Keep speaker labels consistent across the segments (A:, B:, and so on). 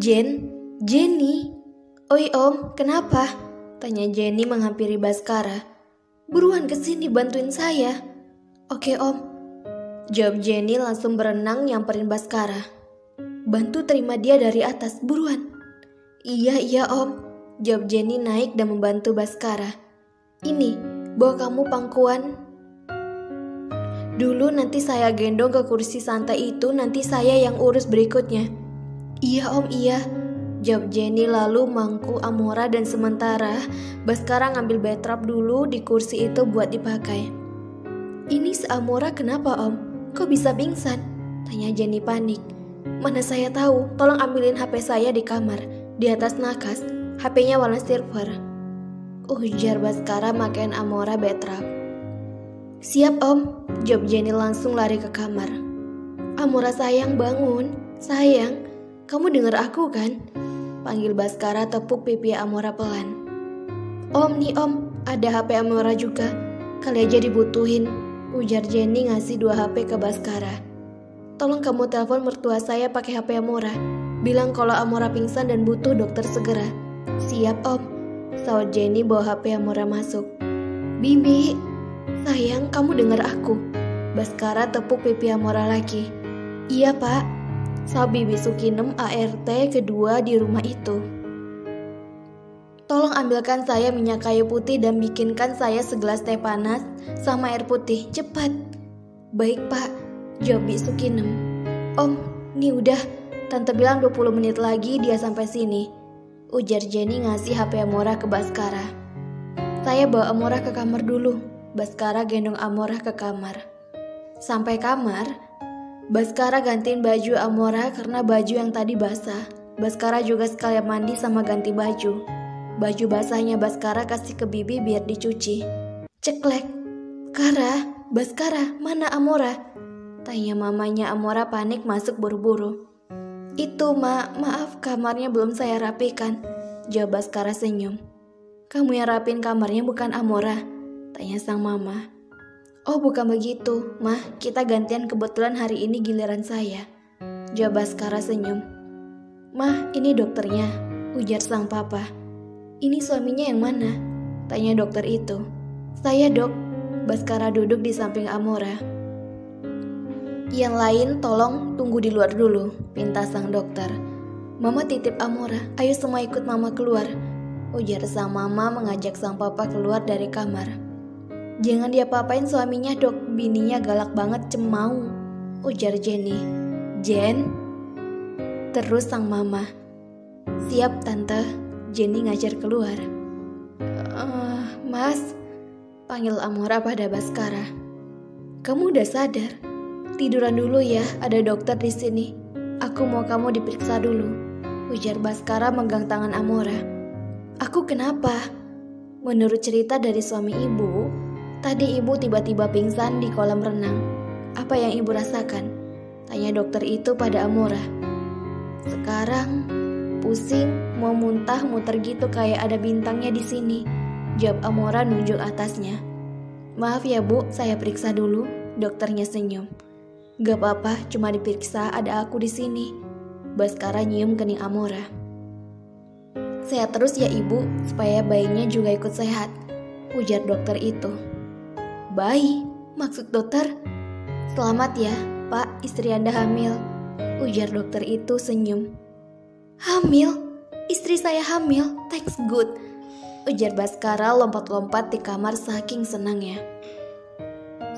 A: Jenny. Oi om, kenapa? Tanya Jenny menghampiri Baskara. Buruan kesini bantuin saya. Oke om. Jawab Jenny langsung berenang nyamperin Baskara. Bantu terima dia dari atas, buruan. Iya om. Jawab Jenny naik dan membantu Baskara. Ini, bawa kamu pangkuan. Dulu nanti saya gendong ke kursi santai itu, nanti saya yang urus berikutnya. Iya om, iya. Jawab Jenny lalu mangku Amora dan sementara Baskara ngambil batrap dulu di kursi itu buat dipakai. Ini si Amora kenapa om? Kok bisa pingsan? Tanya Jenny panik. Mana saya tahu, tolong ambilin HP saya di kamar. Di atas nakas, HP-nya warna silver. Ujar Baskara makain Amora batrap. Siap om, jawab Jenny langsung lari ke kamar. Amora sayang bangun, sayang. Kamu dengar aku kan? Panggil Baskara tepuk pipi Amora pelan. Om nih om, ada HP Amora juga. Kali aja dibutuhin. Ujar Jenny ngasih 2 HP ke Baskara. Tolong kamu telepon mertua saya pakai HP Amora. Bilang kalau Amora pingsan dan butuh dokter segera. Siap om. Saud Jenny bawa HP Amora masuk. Bibi, sayang kamu dengar aku. Baskara tepuk pipi Amora lagi. Iya pak. Saud Bibi Sukinem ART kedua di rumah itu. Tolong ambilkan saya minyak kayu putih dan bikinkan saya segelas teh panas sama air putih, cepat. Baik pak, jawab Bibi Sukinem. Om, nih udah, tante bilang 20 menit lagi dia sampai sini. Ujar Jenny ngasih HP Amora ke Baskara. Saya bawa Amora ke kamar dulu. Baskara gendong Amora ke kamar. Sampai kamar, Baskara gantiin baju Amora karena baju yang tadi basah. Baskara juga sekalian mandi sama ganti baju. Baju basahnya Baskara kasih ke Bibi biar dicuci. Ceklek. Kara, Baskara, mana Amora? Tanya mamanya Amora panik masuk buru-buru. Itu maaf kamarnya belum saya rapikan. Jawab Baskara senyum. Kamu yang rapin kamarnya bukan Amora? Tanya sang mama. Oh bukan begitu, Mah, kita gantian kebetulan hari ini giliran saya. Jawab Baskara senyum. Mah, ini dokternya, ujar sang papa. Ini suaminya yang mana? Tanya dokter itu. Saya dok. Baskara duduk di samping Amora. Yang lain tolong tunggu di luar dulu, pinta sang dokter. Mama titip Amora, ayo semua ikut mama keluar. Ujar sang mama mengajak sang papa keluar dari kamar. Jangan diapa-apain suaminya dok, bininya galak banget cemau. Ujar Jenny. Jen? Terus sang mama. Siap tante, Jenny ngajar keluar. Mas, panggil Amora pada Baskara. Kamu udah sadar? Tiduran dulu ya, ada dokter di sini. Aku mau kamu diperiksa dulu. Ujar Baskara megang tangan Amora. Aku kenapa? Menurut cerita dari suami ibu, tadi ibu tiba-tiba pingsan di kolam renang. Apa yang ibu rasakan? Tanya dokter itu pada Amora. Sekarang pusing, mau muntah, muter gitu kayak ada bintangnya di sini. Jawab Amora nunjuk atasnya. Maaf ya bu, saya periksa dulu. Dokternya senyum. Gak apa-apa, cuma diperiksa, ada aku di sini. Baskara nyium kening Amora. Sehat terus ya ibu, supaya bayinya juga ikut sehat. Ujar dokter itu. Bayi? Maksud dokter? Selamat ya, Pak, istri Anda hamil. Ujar dokter itu senyum. Hamil? Istri saya hamil? Thanks good. Ujar Baskara lompat-lompat di kamar saking senangnya.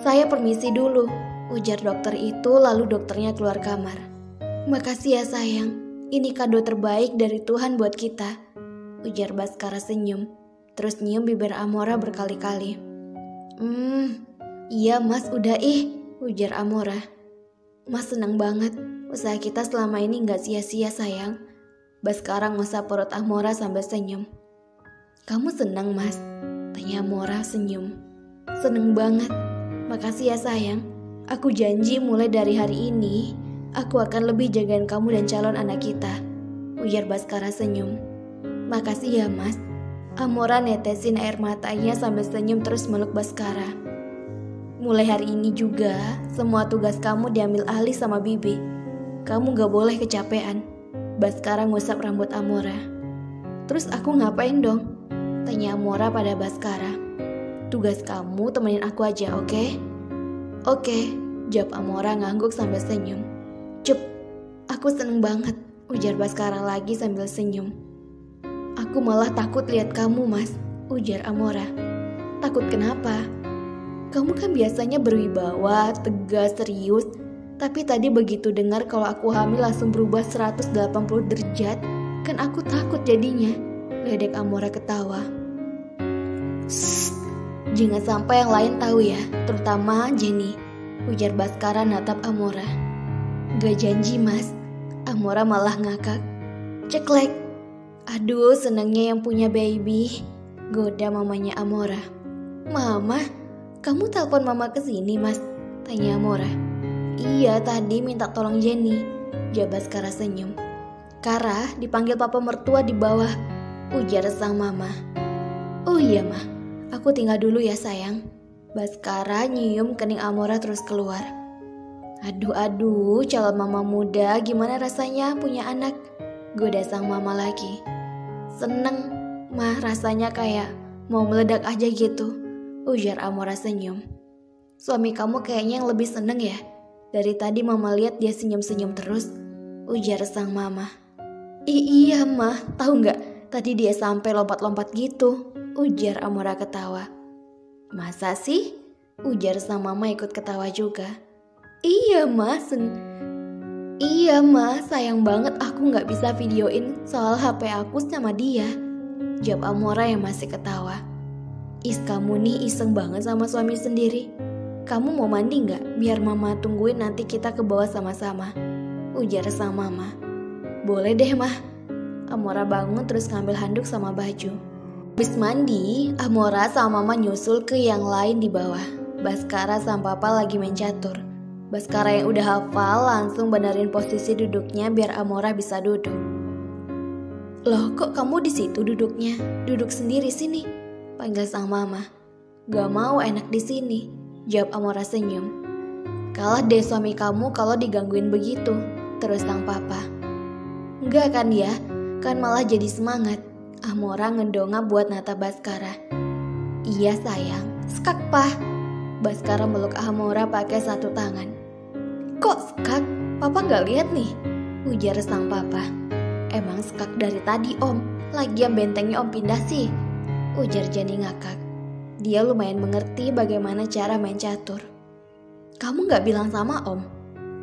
A: Saya permisi dulu, ujar dokter itu lalu dokternya keluar kamar. Makasih ya sayang, ini kado terbaik dari Tuhan buat kita. Ujar Baskara senyum, terus nyium bibir Amora berkali-kali. Iya mas udah ujar Amora. Mas senang banget, usaha kita selama ini gak sia-sia sayang. Baskara ngusap perut Amora sambil senyum. Kamu senang mas? Tanya Amora senyum. Seneng banget, makasih ya sayang. Aku janji mulai dari hari ini, aku akan lebih jagain kamu dan calon anak kita. Ujar Baskara senyum. Makasih ya mas. Amora netesin air matanya sambil senyum terus meluk Baskara. Mulai hari ini juga, semua tugas kamu diambil alih sama Bibi. Kamu gak boleh kecapean. Baskara ngusap rambut Amora. Terus aku ngapain dong? Tanya Amora pada Baskara. Tugas kamu temenin aku aja, oke? Oke, jawab Amora ngangguk sambil senyum. Cup, aku seneng banget, ujar Baskara lagi sambil senyum. Aku malah takut lihat kamu, Mas, ujar Amora. Takut kenapa? Kamu kan biasanya berwibawa, tegas, serius. Tapi tadi begitu dengar kalau aku hamil langsung berubah 180 derajat. Kan aku takut jadinya, ledek Amora ketawa. Shh, jangan sampai yang lain tahu ya, terutama Jenny, ujar Baskara natap Amora. Gak janji, Mas. Amora malah ngakak. Ceklek. Aduh, senangnya yang punya baby, goda mamanya Amora. Mama, kamu telepon mama kesini, Mas? Tanya Amora. Iya, tadi minta tolong Jenny, jawab Baskara senyum. Kara dipanggil papa mertua di bawah, ujar sang mama. Oh iya, Ma, aku tinggal dulu ya sayang. Baskara nyium kening Amora terus keluar. Aduh, calon mama muda, gimana rasanya punya anak? Goda sang mama lagi. Seneng, mah rasanya kayak mau meledak aja gitu, ujar Amora senyum. Suami kamu kayaknya yang lebih seneng ya? Dari tadi mama lihat dia senyum-senyum terus, ujar sang mama. Iya mah, tahu nggak? Tadi dia sampai lompat-lompat gitu, ujar Amora ketawa. Masa sih? Ujar sang mama ikut ketawa juga. Iya mah, Iya mah, sayang banget aku nggak bisa videoin soal HP aku sama dia, jawab Amora yang masih ketawa. Is, kamu nih iseng banget sama suami sendiri. Kamu mau mandi nggak? Biar mama tungguin nanti kita ke bawah sama-sama, ujar sang mama. Boleh deh mah. Amora bangun terus ngambil handuk sama baju. Habis mandi, Amora sama mama nyusul ke yang lain di bawah. Baskara sama papa lagi main catur. Baskara yang udah hafal langsung benerin posisi duduknya biar Amora bisa duduk. Loh, kok kamu di situ duduknya? Duduk sendiri sini, panggil sang mama. Gak mau, enak di sini, jawab Amora senyum. Kalah deh suami kamu kalau digangguin begitu, terus sang papa. Enggak kan ya, kan malah jadi semangat. Amora ngedongak buat nata Baskara. Iya sayang, skak pah. Baskara meluk Amora pakai satu tangan. Kok skak? Papa gak lihat nih, ujar sang papa. Emang skak dari tadi om, lagian bentengnya om pindah sih, ujar Jenny ngakak. Dia lumayan mengerti bagaimana cara main catur. Kamu gak bilang sama om,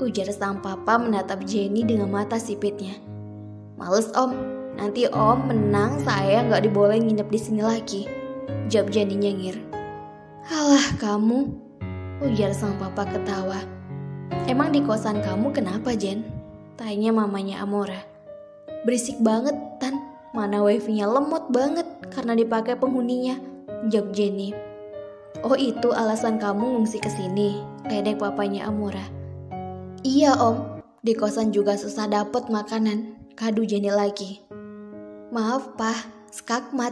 A: ujar sang papa menatap Jenny dengan mata sipitnya. Males om, nanti om menang saya gak dibolehin nginep di sini lagi, jawab Jenny nyengir. Halah kamu, ujar sang papa ketawa. Emang di kosan kamu kenapa Jen? Tanya mamanya Amora. Berisik banget Tan, mana wifi-nya lemot banget karena dipakai penghuninya, jawab Jenny. Oh itu alasan kamu ngungsi ke sini, ledek papanya Amora. Iya om, di kosan juga susah dapet makanan, kadu Jenny lagi. Maaf pah, skakmat,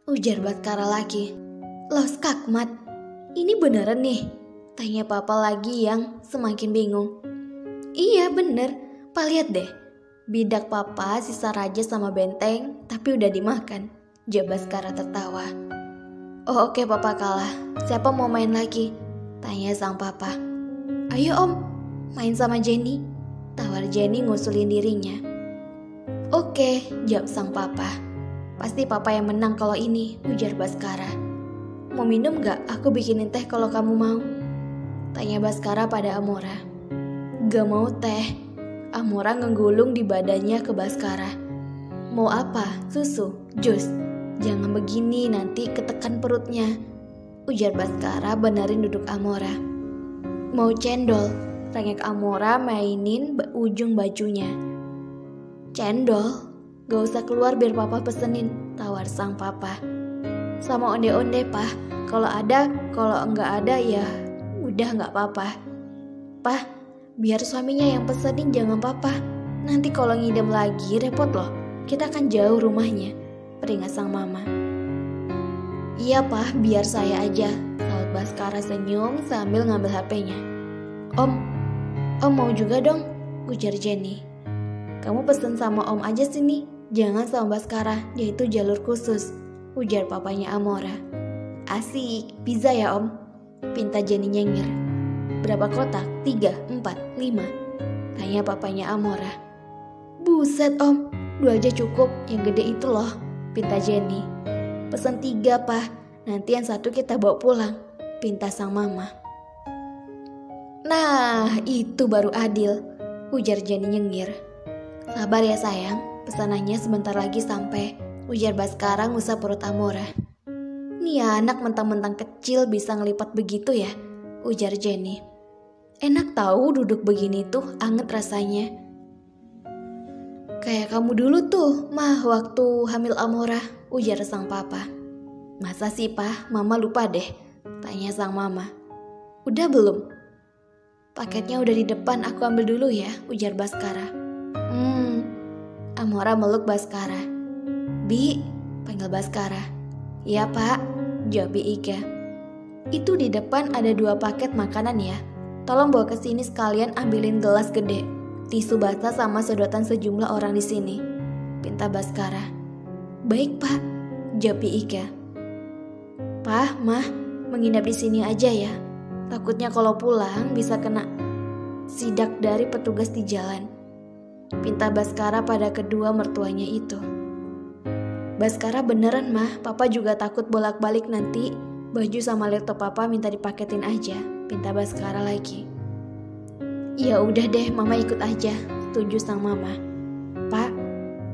A: ujar Baskara lagi. Loh skakmat, ini beneran nih? Tanya papa lagi yang semakin bingung. Iya bener, pa lihat deh. Bidak papa sisa raja sama benteng tapi udah dimakan, jawab Baskara tertawa. Oh oke papa kalah, siapa mau main lagi? Tanya sang papa. Ayo om, main sama Jenny, tawar Jenny ngusulin dirinya. Oke, jawab sang papa. Pasti papa yang menang kalau ini, ujar Baskara. Mau minum gak? Aku bikinin teh kalau kamu mau, tanya Baskara pada Amora. Gak mau teh. Amora ngenggulung di badannya ke Baskara. Mau apa? Susu? Jus? Jangan begini nanti ketekan perutnya, ujar Baskara benerin duduk Amora. Mau cendol? Rengek Amora mainin ujung bajunya. Cendol? Gak usah keluar biar papa pesenin, tawar sang papa. Sama onde-onde pah, kalau ada, kalau enggak ada ya udah nggak apa-apa. Pah, biar suaminya yang pesenin jangan papa. Nanti kalau ngidam lagi repot loh. Kita kan jauh rumahnya, peringat sang mama. Iya pah, biar saya aja, saut Baskara senyum sambil ngambil HP-nya. Om mau juga dong, ujar Jenny. Kamu pesen sama Om aja sini, jangan sama Baskara, dia itu jalur khusus, ujar papanya Amora. Asik, pizza ya Om, pinta Jenny nyengir. Berapa kotak? 3, 4, 5? Tanya papanya Amora. Buset Om, 2 aja cukup, yang gede itu loh, pinta Jenny. Pesan 3 Pak, nanti yang 1 kita bawa pulang, pinta sang mama. Nah, itu baru adil, ujar Jenny nyengir. Sabar ya sayang, pesanannya sebentar lagi sampai, ujar Baskara ngusap perut Amora. Nih anak mentang-mentang kecil bisa ngelipat begitu ya, ujar Jenny. Enak tahu duduk begini tuh, anget rasanya. Kayak kamu dulu tuh, Mah, waktu hamil Amora, ujar sang papa. Masa sih, Pak? Mama lupa deh, tanya sang mama. Udah belum? Paketnya udah di depan, aku ambil dulu ya, ujar Baskara. Amora meluk Baskara. Bi, panggil Baskara. Iya Pak, jawab Bi Ika. Itu di depan ada 2 paket makanan ya. Tolong bawa ke sini sekalian ambilin gelas gede, tisu basah sama sedotan sejumlah orang di sini, pinta Baskara. Baik Pak, jawab Bi Ika. Pak, Mah, menginap di sini aja ya. Takutnya kalau pulang bisa kena sidak dari petugas di jalan, pinta Baskara pada kedua mertuanya itu. Baskara beneran Mah, Papa juga takut bolak-balik nanti. Baju sama laptop Papa minta dipaketin aja, pinta Baskara lagi. Ya udah deh, Mama ikut aja, setuju sang Mama. Pak,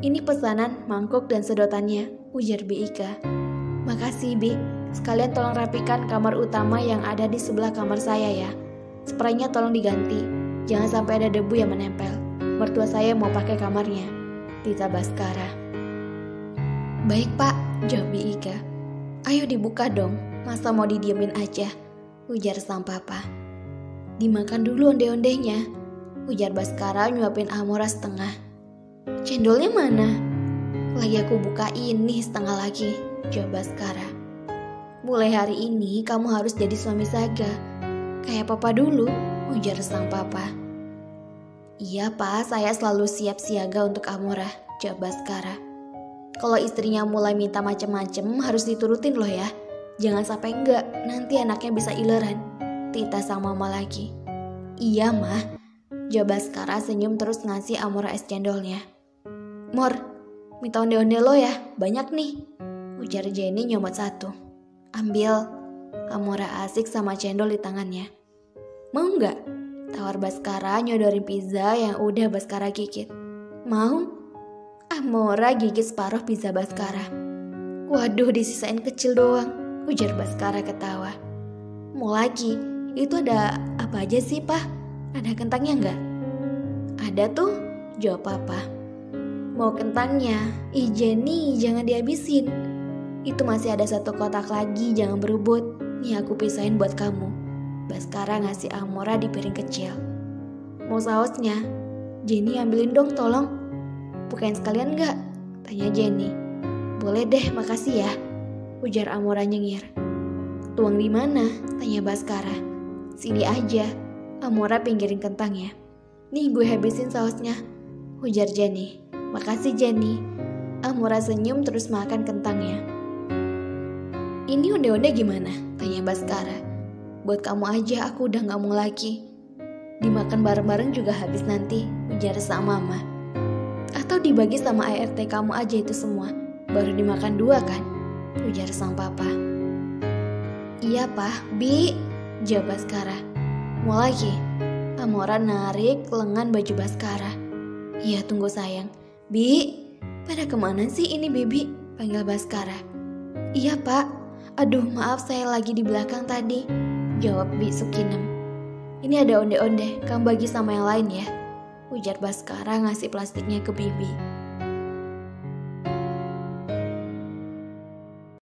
A: ini pesanan mangkok dan sedotannya, ujar Bi Ika. Makasih Bi, sekalian tolong rapikan kamar utama yang ada di sebelah kamar saya ya. Spraynya tolong diganti, jangan sampai ada debu yang menempel. Mertua saya mau pakai kamarnya, pinta Baskara. Baik Pak, jawab Bi Ika. Ayo dibuka dong, masa mau didiemin aja, ujar sang papa. Dimakan dulu onde-ondenya, ujar Baskara nyuapin Amora setengah. Cendolnya mana? Lagi aku buka ini setengah lagi, jawab Baskara. Mulai hari ini kamu harus jadi suami Saga, kayak papa dulu, ujar sang papa. Iya Pak, saya selalu siap siaga untuk Amora, jawab Baskara. Kalau istrinya mulai minta macem-macem harus diturutin loh ya. Jangan sampai enggak, nanti anaknya bisa ileran, tita sang mama lagi. Iya Mah, jawab Baskara senyum terus ngasih Amora es cendolnya. Mor, minta onde-onde lo ya, banyak nih, ujar Jenny nyomot 1. Ambil, Amora asik sama cendol di tangannya. Mau nggak? Tawar Baskara nyodorin pizza yang udah Baskara gigit. Mau? Amora gigit separuh pizza Baskara. Waduh, disisain kecil doang, ujar Baskara ketawa. Mau lagi? Itu ada apa aja sih, Pak? Ada kentangnya nggak? Ada tuh, jawab Papa. Mau kentangnya? Ih Jenny, jangan dihabisin. Itu masih ada 1 kotak lagi, jangan berebut. Nih aku pisahin buat kamu. Baskara ngasih Amora di piring kecil. Mau sausnya? Jenny ambilin dong tolong. Bukain sekalian nggak? Tanya Jenny. Boleh deh, makasih ya, ujar Amora nyengir. Tuang di mana? Tanya Baskara. Sini aja, Amora pinggirin kentangnya. Nih gue habisin sausnya, ujar Jenny. Makasih Jenny. Amora senyum terus makan kentangnya. Ini onde-onde gimana? Tanya Baskara. Buat kamu aja, aku udah gak mau lagi. Dimakan bareng-bareng juga habis nanti, ujar sang mama. Atau dibagi sama ART kamu aja itu semua, baru dimakan 2 kan? Ujar sang papa. Iya Pak, Bi, jawab Baskara. Mau lagi? Amora narik lengan baju Baskara. Iya tunggu sayang. Bi, pada kemana sih ini Bibi? Panggil Baskara. Iya Pak, aduh maaf saya lagi di belakang tadi, jawab Bi Sukinem. Ini ada onde-onde, kamu bagi sama yang lain ya, ujar Baskara ngasih plastiknya ke Bibi.